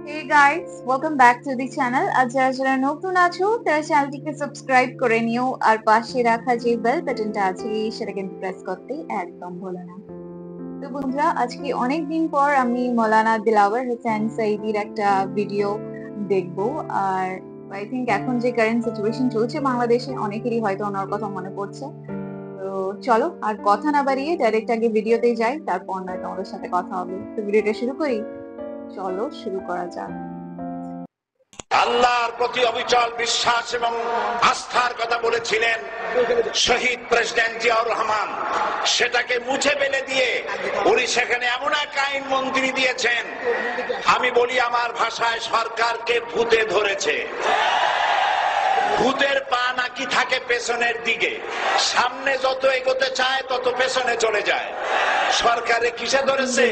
Hey guys, welcome back to the channel. আর যারা যারা নতুন আছো তারা চ্যানেলটিকে সাবস্ক্রাইব করে নিও আর পাশে রাখা যে বেল বাটনটা আছে সেটা কিন্তু প্রেস করতে একদম ভুলো না। তো বন্ধুরা, আজকে অনেক দিন পর আমি মৌলানা দিলাওয়ার হোসেন সাঈদীর একটা ভিডিও দেখবো। আর আই থিঙ্ক এখন যে কারেন্ট সিচুয়েশন চলছে বাংলাদেশে, অনেকেরই হয়তো ওনার কথা মনে পড়ছে। তো চলো আর কথা না বাড়িয়ে ডাইরেক্ট আগে ভিডিওতে যাই, তারপর নয় তোমাদের সাথে কথা হবে। তো ভিডিওটা শুরু করি, চলো শুরু করা যাক। আল্লাহর প্রতি অবিচল বিশ্বাস এবং আস্থার কথা বলেছিলেন শহীদ প্রেসিডেন্ট জিয়াউর রহমান, সেটাকে মুছে ফেলে দিয়ে উনি সেখানে এমন এক আইন মন্ত্রী দিয়েছেন, আমি বলি আমার ভাষায় সরকারকে ভূতে ধরেছে। ভূতের পা নাকি থাকে পেছনের দিকে, সামনে যত এগোতে চায় তত পেছনে চলে যায়। সরকারে কিসে ধরেছে?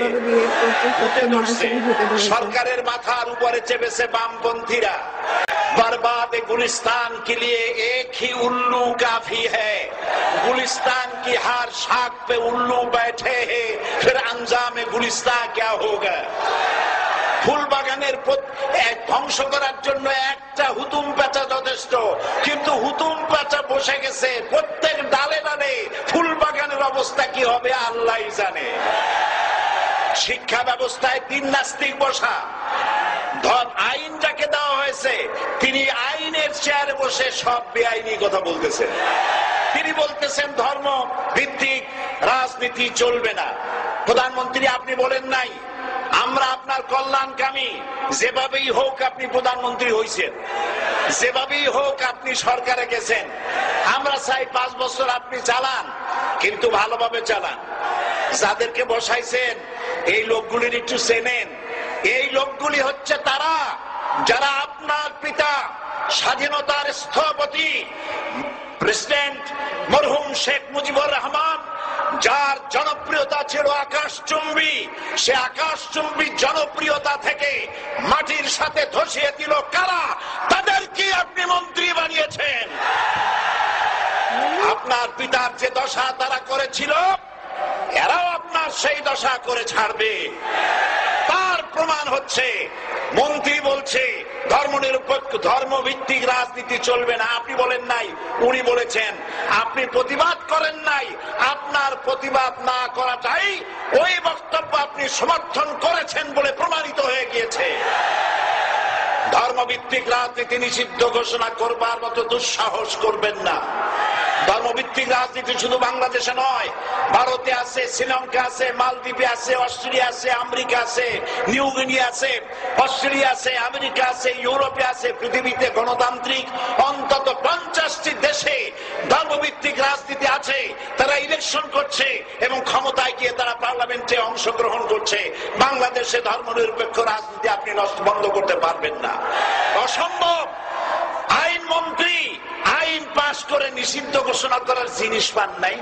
ভূতে ধরছে। সরকারের মাথার উপরে চেপেছে বামপন্থীরা। बर्बाद गुलिस्तान के लिए एक ही उल्लू काफी है। गुलिस्तान की हर शाख पे उल्लू बैठे हैं, फिर अंजाम गुलिस्तान क्या होगा? ফুল বাগানের ধ্বংস করার জন্য একটা হুতুম পেঁচা যথেষ্ট, কিন্তু হুতুম পেঁচা বসে গেছে প্রত্যেক ডালে ডালে। ফুল বাগানের অবস্থা কি হবে আল্লাহই জানে। শিক্ষা ব্যবস্থায় তিন নাস্তিক বসা। আইন যাকে দেওয়া হয়েছে তিনি আইনের চেয়ারে বসে সব বেআইনি কথা বলতেছেন। তিনি বলতেছেন ধর্ম ভিত্তিক রাজনীতি চলবে না। প্রধানমন্ত্রী আপনি বলেন নাই আমরা আপনার কল্যাণকামী, যেভাবেই হোক আপনি প্রধানমন্ত্রী হয়েছেন, যেভাবেই হোক আপনি সরকারে গেছেন, আমরা চাই 5 বছর আপনি চালান, কিন্তু ভালোভাবে চালান। যাদেরকে বসাইছেন এই লোকগুলির একটু চেনেন। এই লোকগুলি হচ্ছে তারা যারা আপনার পিতা স্বাধীনতার স্থপতি প্রেসিডেন্ট মরহুম শেখ মুজিবুর রহমান, যার জনপ্রিয়তা ছিল আকাশচুম্বী, সে আকাশচুম্বী জনপ্রিয়তা থেকে মাটির সাথে ধসিয়ে দিল কারা? তাদেরকে আপনি মন্ত্রী বানিয়েছেন। আপনার পিতার যে দশা তারা করেছিল, এরাও আপনার সেই দশা করে ছাড়বে। তার প্রমাণ হচ্ছে মন্ত্রী বলছে ধর্মনিরপেক্ষ ধর্মভিত্তিক রাজনীতি চলবে না। আপনি বলেন নাই, উনি বলেছেন। আপনি প্রতিবাদ করেন নাই, আপনার প্রতিবাদ না করাটাই ওই বক্তব্য আপনি সমর্থন করেছেন বলে প্রমাণিত হয়ে গিয়েছে। ধর্মভিত্তিক রাজনীতি নিষিদ্ধ ঘোষণা করবার মতো দুঃসাহস করবেন না। ধর্মভিত্তিক রাজনীতি শুধু বাংলাদেশে নয়, ভারতে আছে, শ্রীলঙ্কা আছে, মালদ্বীপে আছে, অস্ট্রেলিয়া আছে, আমেরিকা আছে, নিউ গিনি আছে, অস্ট্রেলিয়া আছে, আমেরিকা আছে, ইউরোপে আছে। পৃথিবীতে গণতান্ত্রিক অন্তত 50টি দেশে ধর্মভিত্তিক রাজনীতি আছে। তারা ইলেকশন করছে এবং ক্ষমতায় গিয়ে তারা পার্লামেন্টে অংশগ্রহণ করছে। বাংলাদেশে ধর্মনিরপেক্ষ রাজনীতি আপনি বন্ধ করতে পারবেন না, অসম্ভব। আইন মন্ত্রী আইন পাশ করে নিষিদ্ধ ঘোষণা করার জিনিস পান নাই।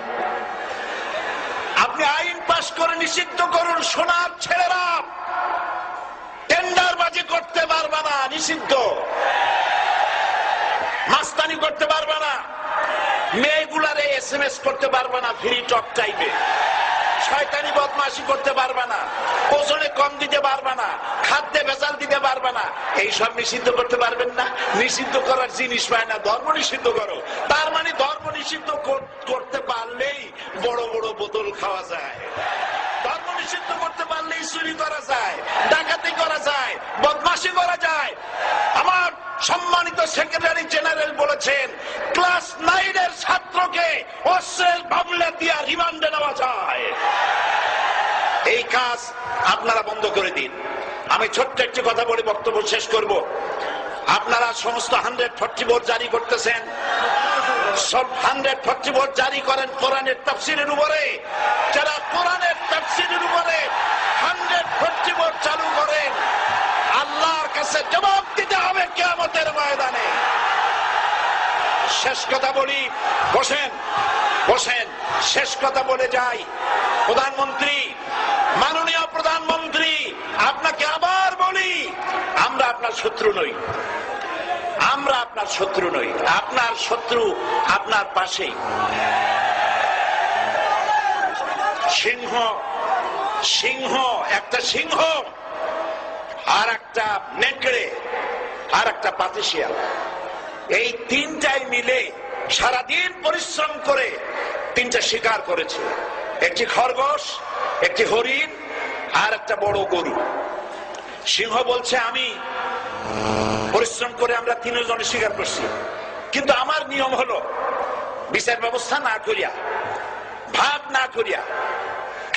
আপনি আইন পাশ করে নিষিদ্ধ করুন, সোনার ছেলেরা টেন্ডারবাজি করতে পারবে না, নিষিদ্ধ। মাস্তানি করতে পারবে না, মেয়েগুলারে SMS করতে পারবে না ফ্রি টক টাইমে, শয়তানি বদমাশি করতে পারবে না, ওজনে কম দিতে পারবে না, খাদ্যে ভেজাল দিতে পারবে না। এইসব নিষিদ্ধ করতে পারবেন না। নিষিদ্ধ করার জিনিস পায় না, ধর্ম নিষিদ্ধ করো। তার মানে ধর্ম নিষিদ্ধ করতে পারলেই বড় বড় বোতল খাওয়া যায়। ধর্ম নিষিদ্ধ করতে পারলেই চুরি করা যায়, ডাকাতি করা যায়, বদমাশি করা যায়। আমার সম্মানিত সেক্রেটারি জেনারেল বলেছেন ক্লাস 9 এর ছাত্রকে অস্ত্রের মামলা দিয়ে রিমান্ডে নেওয়া যায়। এই কাজ আপনারা বন্ধ করে দিন। আমি ছোট্ট একটি কথা বলে বক্তব্য শেষ করব। আপনারা সমস্ত 144 জারি করতেছেন, সব 144 জারি করেন কোরআনের তাফসীরের উপরে। যারা কোরআনের তাফসীরের উপরে 144 চালু করেন, আল্লাহর কাছে জবাব দিতে হবে কিয়ামতের ময়দানে। শেষ কথা বলি, বসেন বসেন, শেষ কথা বলে যাই। প্রধানমন্ত্রী, মাননীয় প্রধানমন্ত্রী, আপনাকে আবার বলি, আমরা আপনার শত্রু নই, আমরা আপনার শত্রু নই। আপনার শত্রু আপনার পাশেই। সিংহ, সিংহ, একটা সিংহ আর একটা নেকড়ে, আর একটা পাতিশিয়াল, এই তিনটাই মিলে সারাদিন পরিশ্রম করে তিনটা শিকার করেছে। একটি খরগোশ, একটি হরিণ, আর একটা বড় গরু। সিংহ বলছে আমি পরিশ্রম করে আমরা তিনজনে শিকার করছি, কিন্তু আমার নিয়ম হলো বিচার ব্যবস্থা না করিয়া, ভাগ না করিয়া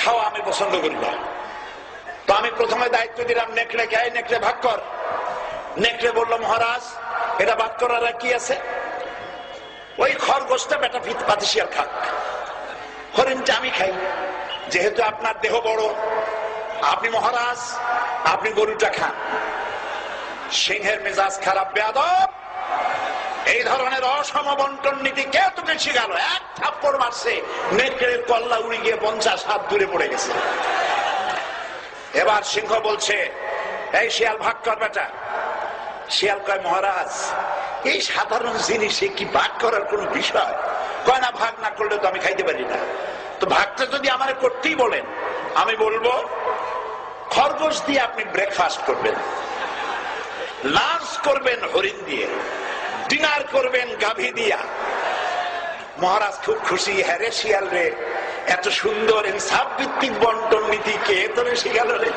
খাওয়া আমি পছন্দ করি না। তো আমি প্রথমে দায়িত্ব দিলাম নেকড়েকে, এই নেকড়ে ভাগ কর। নেকড়ে বলল মহারাজ এটা ভাগ করার কি আছে, ওই খরগোশটা বেটা পাতিশিয়াল খাক, হরিণটা আমি খাই, যেহেতু আপনার দেহ বড়, আপনি মহারাজ, আপনি গরুটা খান। সিংহের মেজাজ খারাপ, বেয়াদব, এই ধরনের অসম বন্টন নীতি কে তোকে শিখালো? এক থাপ্পড় মারছে, নেকড়ের কল্লা উড়ে গিয়ে 50 হাত দূরে পড়ে গেছে। এবার সিংহ বলছে এই শিয়াল ভাগ কর বেটা। শিয়াল কয় মহারাজ এই সাধারণ জিনিসে কি ভাগ করার কোন বিষয়? কয় না ভাগ না করলে তো আমি খাইতে পারি না। তো ভাগটা যদি আমার করতেই বলেন, আমি বলবো খরগোশ দিয়ে আপনি ব্রেকফাস্ট করবেন, লাঞ্চ করবেন হরিণ দিয়ে, ডিনার করবেন গাভী দিয়া। মহারাজ খুব খুশি, হ্যাঁ রে শিয়াল রে, এত সুন্দর ইনসাফ ভিত্তিক বন্টন নীতি কে তোরে শিখালো রে?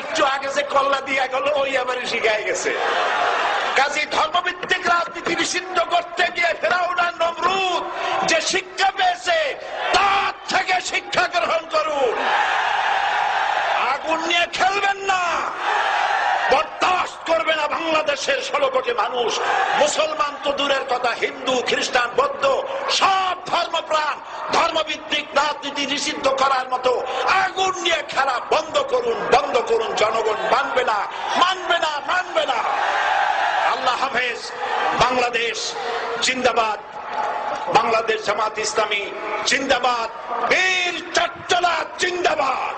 একটু আগে যে কল্লা দিয়া গেল ওই আবার শিখাই গেছে। কাজী ধর্মভিত্তিক রাজনীতি নিষিদ্ধ করতে গিয়ে ফেরাউন আর নমরুদ যে শিক্ষা পেয়েছে তার থেকে শিক্ষা গ্রহণ করুন। আগুন নিয়ে খেলবেন না, বরদাস্ত করবে না বাংলাদেশের 16 কোটি মানুষ। মুসলমান তো দূরের কথা, হিন্দু, খ্রিস্টান, বৌদ্ধ সব ধর্মপ্রাণ ধর্মভিত্তিক রাজনীতি নিষিদ্ধ করার মতো আগুন নিয়ে খেলা বন্ধ করুন, বন্ধ করুন। জনগণ মানবে না, মানবে না, মানবে না। আল্লাহ হাফেজ। বাংলাদেশ জিন্দাবাদ, বাংলাদেশ জামাত ইসলামী জিন্দাবাদ, বীর চট্টলা জিন্দাবাদ।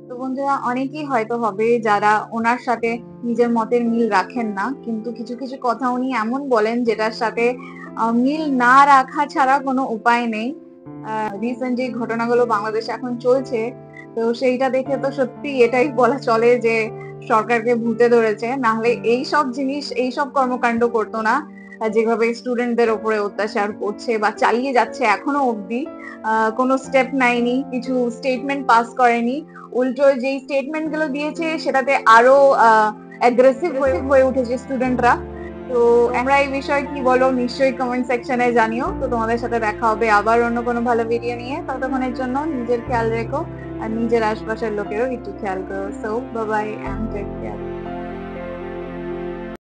তো বন্ধুরা, অনেকেই হয়তো হবে যারা ওনার সাথে নিজের মতের মিল রাখেন না, কিন্তু কিছু কিছু কথা উনি এমন বলেন যেটার সাথে মিল না রাখা ছাড়া কোনো উপায় নেই। রিসেন্ট যে ঘটনাগুলো বাংলাদেশে এখন চলছে, তো সেইটা দেখে তো সত্যি এটাই বলা চলে যে সরকারকে ভূতে ধরেছে, না হলে এইসব জিনিস, এইসব কর্মকাণ্ড করতো না। যেভাবে স্টুডেন্টদের উপরে অত্যাচার করছে বা চালিয়ে যাচ্ছে এখনো অবধি, কোনো স্টেপ নেয়নি, কিছু স্টেটমেন্ট পাস করেনি, উল্টো যেই স্টেটমেন্ট গুলো দিয়েছে সেটাতে আরো অ্যাগ্রেসিভ হয়ে উঠেছে স্টুডেন্টরা। তো আমরা এই বিষয়ে কি বলো নিশ্চয়ই কমেন্ট সেকশনে জানিও। তো তোমাদের সাথে দেখা হবে আবার অন্য কোনো ভালো ভিডিও নিয়ে। ততক্ষণের জন্য নিজের খেয়াল রেখো আর নিজের আশপাশের লোকেরও একটু খেয়াল করো। So bye bye and take care.